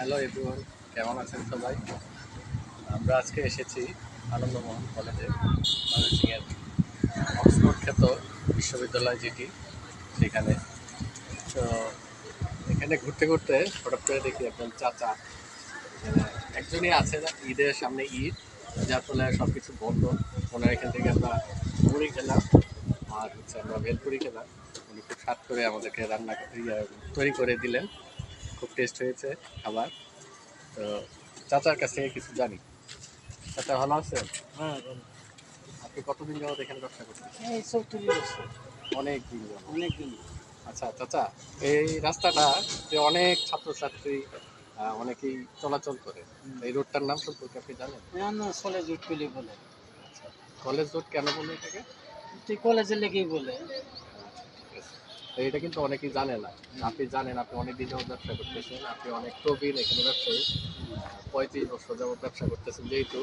Hello everyone, কেমন আছেন সবাই? আমরা আজকে এসেছি আনন্দমোহন কলেজে, ময়মনসিংহের অক্সফোর্ড খ্যাত বিশ্ববিদ্যালয় যেটি, সেখানে। তো এখানে ঘুরতে ঘুরতে হঠাৎ করে দেখি একজন চাচা এখানে একজনই আছে না, ঈদের সামনে ঈদ, যার ফলে সব কিছু বন্ধ। ওনার এখান থেকে আমরা মুড়ি খেলাম আর আমরা ভেলপুরি খেলাম। উনি খুব স্বাদ করে আমাদেরকে তৈরি করে দিলেন। খুব টেস্ট হয়েছে খাবার। তো চাচার কাছ থেকে কিছু জানি। চাচা ভালো আছেন? হ্যাঁ, বলো। আপনি কতদিন যাবত এখানে ব্যবসা করছেন? এই ৩৪ বছর। অনেক দিন যাবত। অনেক দিন। আচ্ছা চাচা, এই রাস্তাটা যে অনেক ছাত্রছাত্রী অনেকেই চলাচল করে, এই রোডটার নাম সম্পর্কে আপনি জানেন? হ্যাঁ, না কলেজ উঠপিলি বলে। আচ্ছা, কলেজ রোড কেন বলে এটাকে? তুই কলেজের লেগেই বলে। আচ্ছা, ঠিক আছে। তো এটা কিন্তু অনেকেই জানে না। আপনি জানেন, আপনি অনেক দিন যাবত ব্যবসা করতেছেন, আপনি অনেক প্রবীণ এখানে ব্যবসায়ী। ৩৫ বছর যাবত ব্যবসা করতেছেন, যেহেতু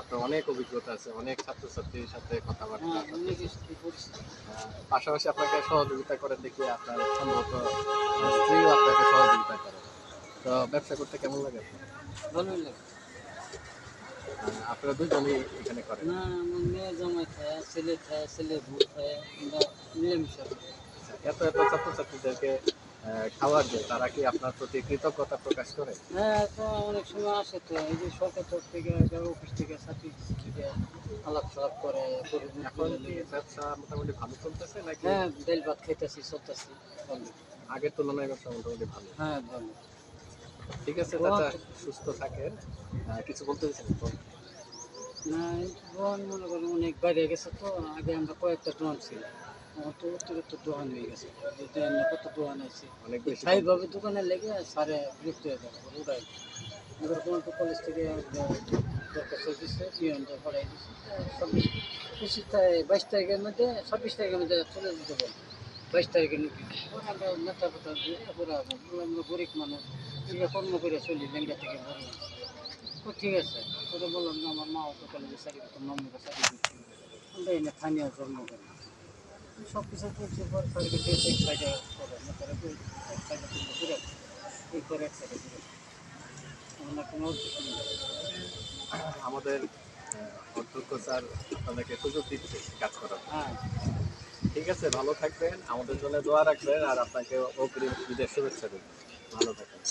আপনার অনেক অভিজ্ঞতা আছে, অনেক ছাত্রছাত্রীর সাথে কথাবার্তা। হ্যাঁ, অনেক কিছু করছি। পাশাপাশি আপনাকে সহযোগিতা করেন দেখি, আপনার সম্ভবত স্ত্রীও আপনাকে সহযোগিতা করে। তো ব্যবসা করতে কেমন লাগে আপনার? ভালোই লাগে। আপনারা দুজনেই এখানে করেন? না, আমার মেয়ে জামাই খায়, ছেলে বউ খায়, আমরা মিলেমিশে খাই। আচ্ছা, এত এত ছাত্রছাত্রীদেরকে খাওয়ার যে, তারা কি আপনার প্রতি কৃতজ্ঞতা প্রকাশ করে? হ্যাঁ, তো অনেক সময় আসে তো এই যে সরকার তরফ থেকে অফিস থেকে চাকরি থেকে আলাপ সালাপ করে এখন কি ব্যবসা মোটামুটি ভালো চলতেছে নাকি? হ্যাঁ, ডাল ভাত খাইতেছি, চলতেছি। ভালো। আগের তুলনায় ব্যবসা মোটামুটি ভালো? হ্যাঁ, ভালো। ঠিক আছে চাচা, সুস্থ থাকেন। কিছু বলতে চাইছেন? না, দোকান মনে করেন অনেক বাইরে গেছে তো। আগে আমরা কয়েকটা দোকান ছিল, আমার তো অতিরিক্ত দোকান হয়ে গেছে। যদি আমরা কত দোকান আছে অনেক বেশি স্থায়ীভাবে দোকানে লেগে সারে বিরক্ত হয়ে যাবে ওটাই। এবার কোনো তো কলেজ থেকে দরখাস্ত দিচ্ছে, পিয়নটা পড়াই দিচ্ছে। 22 তারিখের মধ্যে 26 তারিখের মধ্যে চলে যেতে বলে। 22 তারিখে নতুন আমরা নেতা ফেতা দিয়ে পুরা আমরা গরিব মানুষ এটা কর্ম করে চলি লেঙ্গা থেকে বড় হয়েছি। তো ঠিক আছে, পরে বললাম যে আমার মা অত কলেজে চাকরি করতো, মাম্মিরা চাকরি করছি, আমরা এনে স্থানীয় জন্মগ্রহণ সব কিছু করছি। পর স্যারকে দিয়ে এক সাইডে করে নেতারা এক সাইডে তুলতে ঘুরে এই করে এক সাইডে ঘুরে আমরা কোনো উদ্দেশ্য নেই। আমাদের অধ্যক্ষ স্যার আপনাদেরকে সুযোগ দিচ্ছে কাজ করার। হ্যাঁ, ঠিক আছে, ভালো থাকবেন, আমাদের জন্য দোয়া রাখবেন, আর আপনাকে অগ্রিম ঈদের শুভেচ্ছা দেবেন। ভালো থাকবেন।